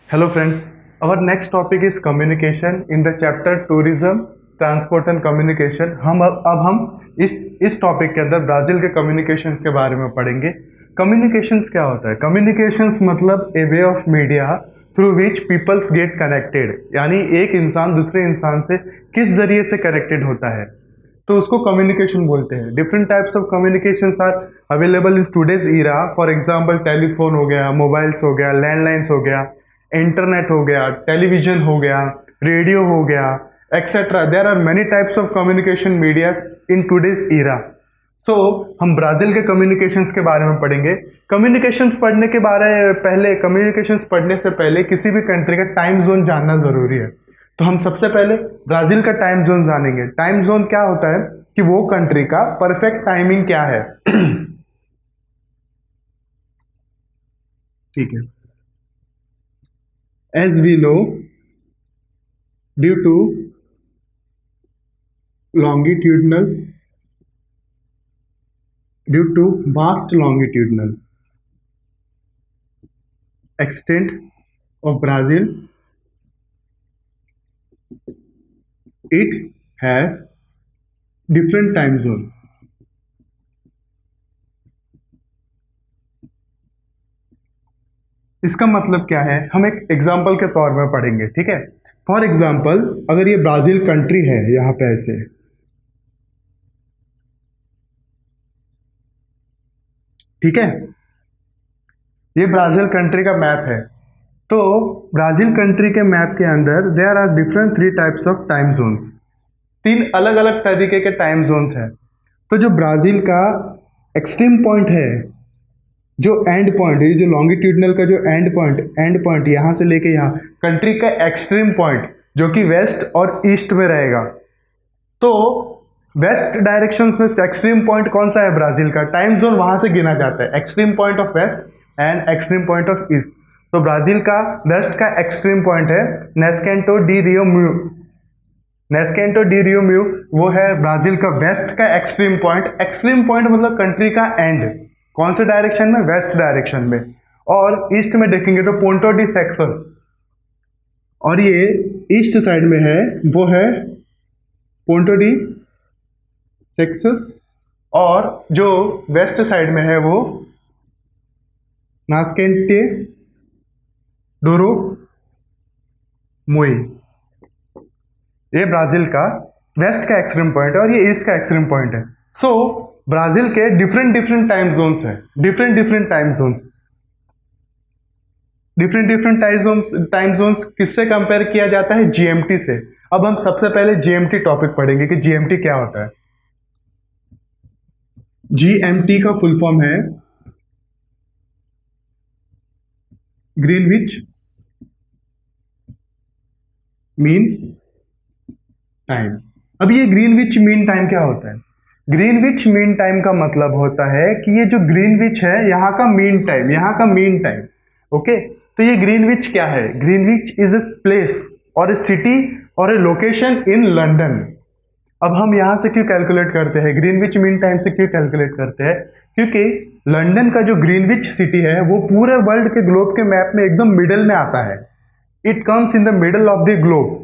Hello friends, our next topic is communication in the chapter tourism, transport and communication. हम इस topic के अंदर Brazil के communications के बारे में पढ़ेंगे। कम्युनिकेशंस क्या होता है? कम्युनिकेशंस मतलब a way of media through which peoples get connected, यानी एक इंसान दूसरे इंसान से किस जरिए से कनेक्टेड होता है, तो उसको कम्युनिकेशन बोलते हैं। Different types of communication are available in today's era. For example telephone हो गया, मोबाइल्स हो गया, लैंडलाइंस हो गया, इंटरनेट हो गया, टेलीविजन हो गया, रेडियो हो गया, etcetera. There are many types of communication medias in today's era. So हम ब्राज़ील के कम्युनिकेशंस के बारे में पढ़ेंगे। कम्युनिकेशंस पढ़ने से पहले किसी भी कंट्री का टाइम जोन जानना ज़रूरी है। तो हम सबसे पहले ब्राज़ील का टाइम जोन जानेंगे। टाइम जोन क्या होता है कि वो कंट्री का परफेक्ट टाइमिंग क्या है। ठीक है। As we know, due to longitudinal, due to vast longitudinal extent of Brazil, it has different time zone. इसका मतलब क्या है, हम एक एग्जाम्पल के तौर में पढ़ेंगे। ठीक है। फॉर एग्जाम्पल, अगर ये ब्राज़ील कंट्री है, यहाँ पे ऐसे, ठीक है, ये ब्राज़ील कंट्री का मैप है। तो ब्राज़ील कंट्री के मैप के अंदर there are different 3 types of time zones. 3 अलग अलग तरीके के टाइम जोन्स हैं। तो जो ब्राज़ील का एक्सट्रीम पॉइंट है, जो एंड पॉइंट है, जो लॉन्गिट्यूडनल का जो एंड पॉइंट यहाँ से लेके यहाँ, कंट्री का एक्सट्रीम पॉइंट जो कि वेस्ट और ईस्ट में रहेगा। तो वेस्ट डायरेक्शंस में एक्सट्रीम पॉइंट कौन सा है ब्राज़ील का, टाइम जोन वहां से गिना जाता है, extreme point of west and extreme point of east. तो ब्राज़ील का वेस्ट का एक्सट्रीम पॉइंट है Nascente de Rio Moa. Nascente de Rio Moa वो है ब्राज़ील का वेस्ट का एक्सट्रीम पॉइंट। एक्सट्रीम पॉइंट मतलब कंट्री का एंड, कौन से डायरेक्शन में, वेस्ट डायरेक्शन में। और ईस्ट में देखेंगे तो पोंटो डी सेक्सस, और ये ईस्ट साइड में है, वो है पोंटो डी सेक्सस। और जो वेस्ट साइड में है वो नास्केंटे डोरो मोई। ये ब्राज़ील का वेस्ट का एक्सट्रीम पॉइंट है और ये ईस्ट का एक्सट्रीम पॉइंट है। सो ब्राज़ील के डिफरेंट टाइम जोन्स हैं, डिफरेंट टाइम जोन्स किससे कंपेयर किया जाता है, जीएमटी से। अब हम सबसे पहले जीएमटी टॉपिक पढ़ेंगे कि जीएमटी क्या होता है। जीएमटी का फुल फॉर्म है ग्रीनविच मीन टाइम। अब ये ग्रीनविच मीन टाइम क्या होता है? ग्रीनविच मीन टाइम का मतलब होता है कि ये जो ग्रीनविच है, यहाँ का मीन टाइम, ओके। तो ये ग्रीनविच क्या है? ग्रीनविच इज ए प्लेस और ए सिटी और ए लोकेशन इन लंदन। अब हम यहाँ से क्यों कैलकुलेट करते हैं, ग्रीनविच मीन टाइम से क्यों कैलकुलेट करते हैं? क्योंकि लंदन का जो ग्रीनविच सिटी है वो पूरे वर्ल्ड के ग्लोब के मैप में एकदम मिडल में आता है। It comes in the middle of the globe.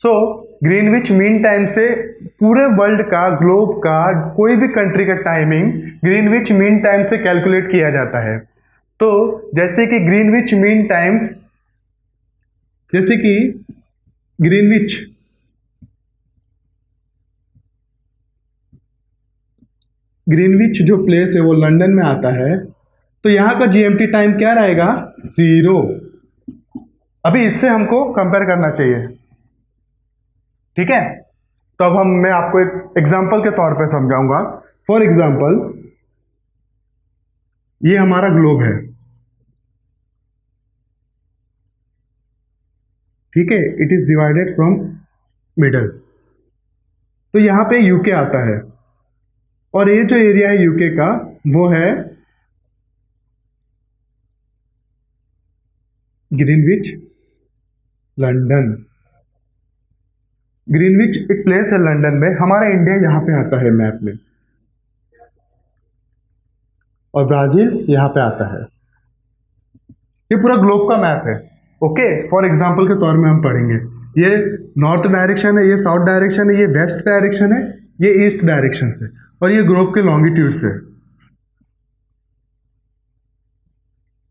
So Greenwich mean time से पूरे वर्ल्ड का, ग्लोब का, कोई भी कंट्री का टाइमिंग ग्रीनविच मीन टाइम से कैलकुलेट किया जाता है। तो जैसे कि ग्रीनविच ग्रीनविच जो प्लेस है वो लंदन में आता है, तो यहाँ का जीएमटी टाइम क्या रहेगा, 0। अभी इससे हमको कंपेयर करना चाहिए, ठीक है। तो अब मैं आपको एक एग्जांपल के तौर पे समझाऊंगा। फॉर एग्जांपल, ये हमारा ग्लोब है, ठीक है, it is divided from middle. तो यहाँ पे यूके आता है और ये जो एरिया है यूके का वो है ग्रीनविच लंदन। ग्रीनविच एक प्लेस है लंदन में। हमारा इंडिया यहाँ पे आता है मैप में और ब्राजील यहाँ पे आता है। ये पूरा ग्लोब का मैप है, ओके, फॉर एग्जाम्पल के तौर में हम पढ़ेंगे, ये नॉर्थ डायरेक्शन है, ये साउथ डायरेक्शन है, ये वेस्ट डायरेक्शन है, ये ईस्ट डायरेक्शन से, और ये ग्लोब के लॉन्गिट्यूड से,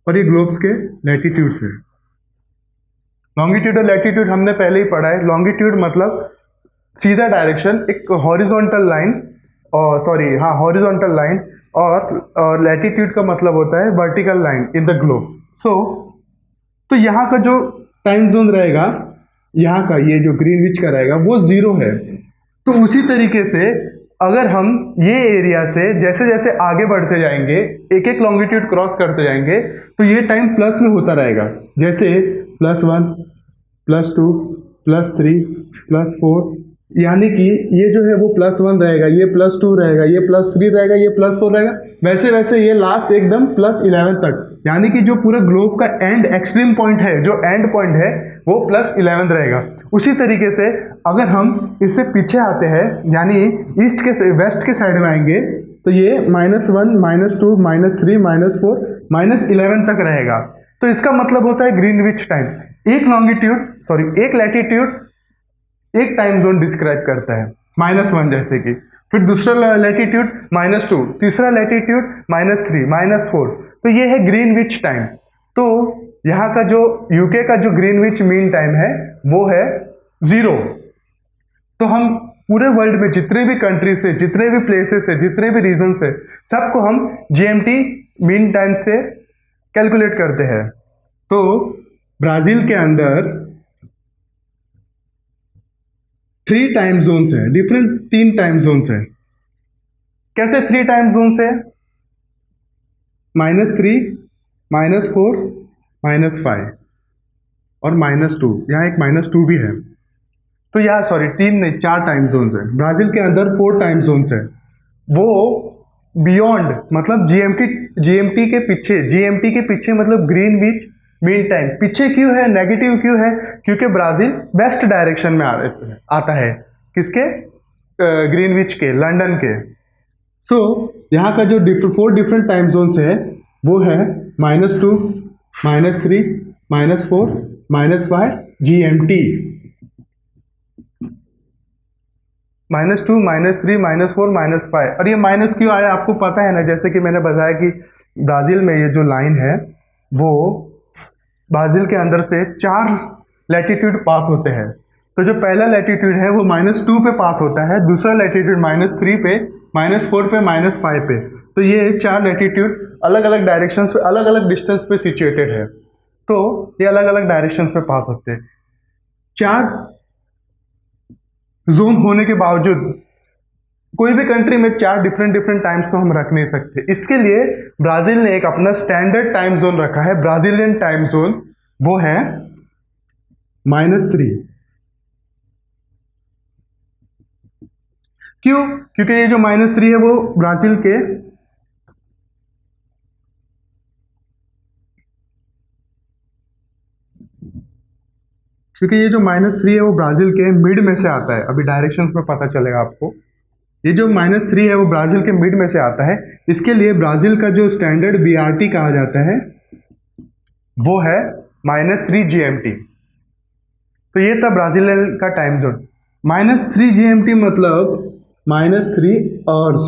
और ये ग्लोब्स के लैटिट्यूड से। लॉन्गिट्यूड और लैटिट्यूड हमने पहले ही पढ़ा है। लॉन्गिट्यूड मतलब सीधा डायरेक्शन, एक हॉरिजॉन्टल लाइन, और सॉरी हाँ हॉरिजॉन्टल लाइन, और लैटिट्यूड का मतलब होता है vertical line in the globe. So तो यहाँ का जो टाइम जोन रहेगा, यहाँ का ये जो ग्रीनविच का रहेगा वो 0 है। तो उसी तरीके से अगर हम ये एरिया से जैसे जैसे आगे बढ़ते जाएंगे, एक एक लॉन्गिट्यूड क्रॉस करते जाएंगे, तो ये टाइम प्लस में होता रहेगा। जैसे +1, +2, +3, +4, यानी कि ये जो है वो +1 रहेगा, ये +2 रहेगा, ये +3 रहेगा, ये +4 रहेगा, वैसे वैसे ये लास्ट एकदम +11 तक, यानी कि जो पूरा ग्लोब का एंड एक्सट्रीम पॉइंट है, जो एंड पॉइंट है वो +11 रहेगा। उसी तरीके से अगर हम इससे पीछे आते हैं, यानी ईस्ट के वेस्ट के साइड में आएंगे, तो ये -1, -2, -3, -4, -11 तक रहेगा। तो इसका मतलब होता है ग्रीनविच टाइम। एक लॉन्गिट्यूड सॉरी एक लैटिट्यूड एक टाइम जोन डिस्क्राइब करता है, -1 जैसे कि, फिर दूसरा लैटिट्यूड -2, तीसरा लैटिट्यूड -3, -4, तो ये है ग्रीनविच टाइम। तो यहाँ का जो यूके का जो ग्रीनविच मीन टाइम है वो है 0। तो हम पूरे वर्ल्ड में जितने भी कंट्री से, जितने भी प्लेसेस से, जितने भी रीजन से, सबको हम जीएमटी मीन टाइम से कैलकुलेट करते हैं। तो ब्राजील के अंदर 3 टाइम जोन्स है, डिफरेंट 3 टाइम जोन्स है। कैसे 3 टाइम जोन्स है? -3, -4, -5 और -2, यहाँ एक -2 भी है। तो यहाँ सॉरी 3 नहीं 4 टाइम जोन्स है। ब्राजील के अंदर 4 टाइम जोन्स है। वो बियॉन्ड मतलब जीएमटी के पीछे मतलब ग्रीनविच मीन टाइम पीछे क्यों है, नेगेटिव क्यों है? क्योंकि ब्राजील वेस्ट डायरेक्शन में आता है। किसके? ग्रीनविच के, लंदन के। सो यहाँ का जो 4 डिफरेंट टाइम जोन्स है वो है -2, -3, -4, -5 जीएमटी। -2, -3, -4, -5। और ये माइनस क्यों आया आपको पता है ना? जैसे कि मैंने बताया कि ब्राजील में ये जो लाइन है वो ब्राजील के अंदर से 4 लैटिट्यूड पास होते हैं। तो जो पहला लैटिट्यूड है वो -2 पे पास होता है, दूसरा लैटिट्यूड -3 पे, -4 पे, -5 पे। तो ये 4 लैटिट्यूड अलग अलग डायरेक्शंस पे, अलग अलग डिस्टेंस पे सिचुएटेड है। तो ये अलग अलग डायरेक्शंस पे पास होते हैं। 4 जोन होने के बावजूद कोई भी कंट्री में 4 डिफरेंट टाइम्स तो हम रख नहीं सकते। इसके लिए ब्राजील ने एक अपना स्टैंडर्ड टाइम जोन रखा है, ब्राजीलियन टाइम जोन, वो है -3। क्यों? क्योंकि ये जो -3 है वो ब्राजील के -3 है वो ब्राजील के मिड में से आता है। अभी डायरेक्शंस में पता चलेगा आपको। ये जो -3 है वो ब्राजील के मिड में से आता है। इसके लिए ब्राजील का जो स्टैंडर्ड बीआरटी कहा जाता है वो है -3 जीएमटी। तो ये था ब्राजीलियन का टाइम जोन। -3 जीएमटी मतलब -3 आवर्स,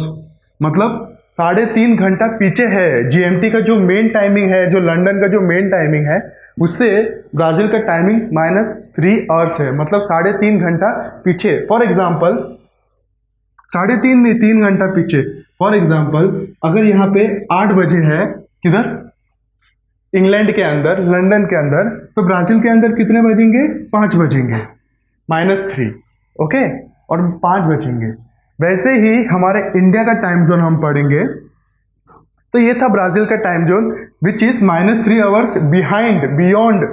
मतलब 3.5 घंटा पीछे है। जीएमटी का जो मेन टाइमिंग है, जो लंदन का जो मेन टाइमिंग है, उससे ब्राजील का टाइमिंग -3 आवर्स है, मतलब 3.5 घंटा पीछे। फॉर एग्जाम्पल 3.5 नहीं 3 घंटा पीछे। फॉर एग्जाम्पल अगर यहाँ पे 8 बजे है, किधर? इंग्लैंड के अंदर, लंदन के अंदर, तो ब्राजील के अंदर कितने बजेंगे? 5 बजेंगे, -3, ओके, और 5 बजेंगे। वैसे ही हमारे इंडिया का टाइम जोन हम पढ़ेंगे। तो ये था ब्राजील का time zone which is -3 hours beyond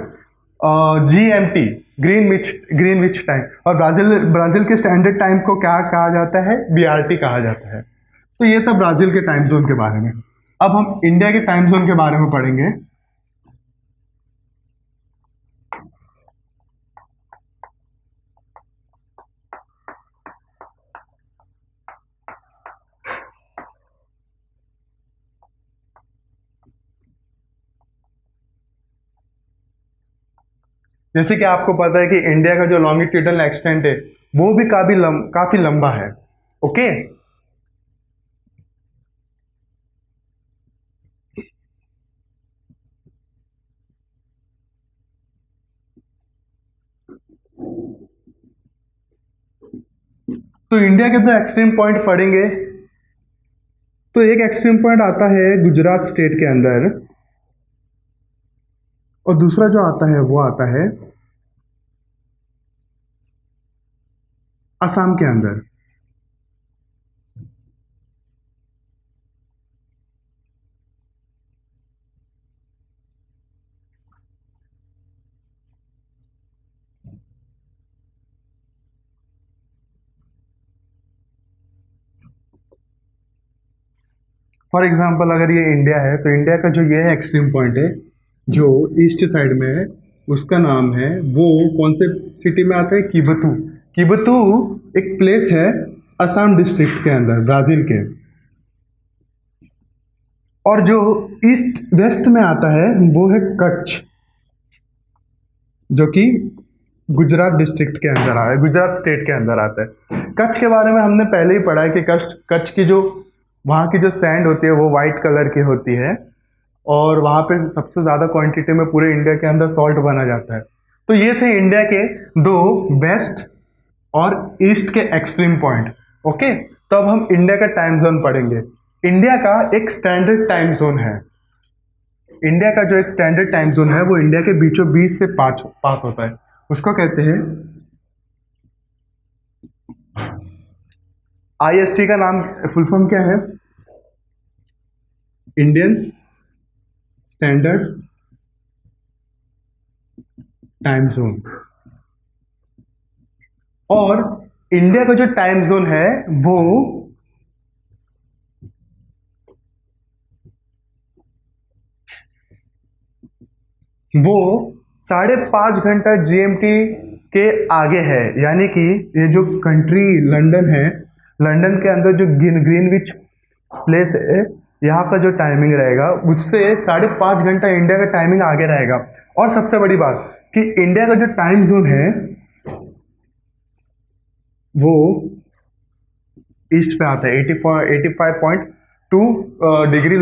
GMT, Greenwich time. और ब्राजील के स्टैंडर्ड टाइम को क्या कहा जाता है? बीआरटी कहा जाता है। तो ये था ब्राजील के टाइम जोन के बारे में। अब हम इंडिया के टाइम जोन के बारे में पढ़ेंगे। जैसे कि आपको पता है कि इंडिया का जो लॉन्गिट्यूडनल एक्सटेंट है वो भी काफी लंबा है। ओके, तो इंडिया के दो एक्सट्रीम पॉइंट पढ़ेंगे। तो एक एक्सट्रीम पॉइंट आता है गुजरात स्टेट के अंदर, और दूसरा जो आता है वो आता है असम के अंदर। फॉर एग्जाम्पल अगर ये इंडिया है तो इंडिया का जो ये एक्सट्रीम पॉइंट है जो ईस्ट साइड में है उसका नाम है, वो कौन से सिटी में आता है, किबतू। किबतू एक प्लेस है असम डिस्ट्रिक्ट के अंदर, ब्राजील के। और जो ईस्ट वेस्ट में आता है वो है कच्छ, जो कि गुजरात डिस्ट्रिक्ट के अंदर आता है, गुजरात स्टेट के अंदर आता है। कच्छ के बारे में हमने पहले ही पढ़ा है कि कच्छ की जो वहाँ की जो सैंड होती है वो वाइट कलर की होती है, और वहाँ पे सबसे ज़्यादा क्वांटिटी में पूरे इंडिया के अंदर सॉल्ट बना जाता है। तो ये थे इंडिया के दो वेस्ट और ईस्ट के एक्सट्रीम पॉइंट। ओके, तो अब हम इंडिया का टाइम जोन पढ़ेंगे। इंडिया का एक स्टैंडर्ड टाइम जोन है। इंडिया का जो एक स्टैंडर्ड टाइम जोन है वो इंडिया के बीचों बीच से पास होता है, उसको कहते हैं आईएसटी। का नाम फुल फॉर्म क्या है, इंडियन स्टैंडर्ड टाइम जोन। और इंडिया का जो टाइम जोन है वो 5.5 घंटा जीएमटी के आगे है। यानी कि ये जो कंट्री लंदन है, लंदन के अंदर जो ग्रीनविच प्लेस है, यहाँ का जो टाइमिंग रहेगा उससे 5.5 घंटा इंडिया का टाइमिंग आगे रहेगा। और सबसे बड़ी बात कि इंडिया का जो टाइम जोन है वो ईस्ट पे आता है, 85.2 डिग्री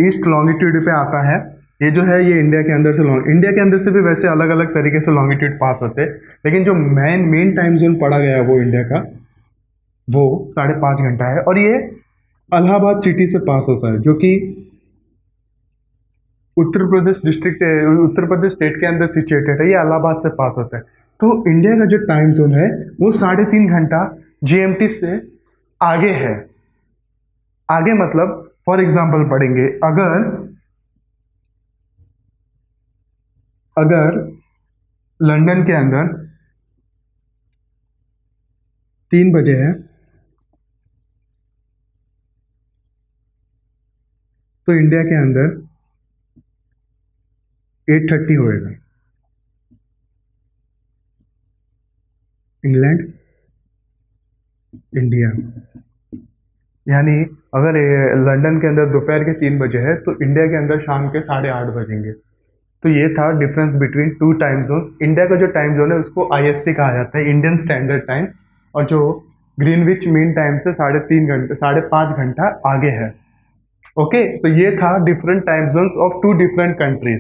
ईस्ट लॉन्गिट्यूड पे आता है। ये जो है ये इंडिया के अंदर से भी वैसे अलग अलग तरीके से लॉन्गिट्यूड पास होते हैं, लेकिन जो मेन टाइम जोन पढ़ा गया है वो इंडिया का वो 5.5 घंटा है। और ये इलाहाबाद सिटी से पास होता है, जो कि उत्तर प्रदेश स्टेट के अंदर सिचुएटेड है। ये इलाहाबाद से पास होता है। तो इंडिया का जो टाइम जोन है वो 3.5 घंटा जीएमटी से आगे है। आगे मतलब फॉर एग्जाम्पल पढ़ेंगे, अगर लंदन के अंदर 3 बजे है तो इंडिया के अंदर 8:30 होएगा। England, India. यानी अगर लंदन के अंदर दोपहर के 3 बजे है तो इंडिया के अंदर शाम के 8:30 बजेंगे। तो ये था difference between two time zone. India का जो टाइम जोन है उसको आईएसटी कहा जाता है, इंडियन स्टैंडर्ड टाइम, और जो ग्रीनविच मीन टाइम से 5.5 घंटा आगे है। ओके, तो ये था different time zones of two different countries.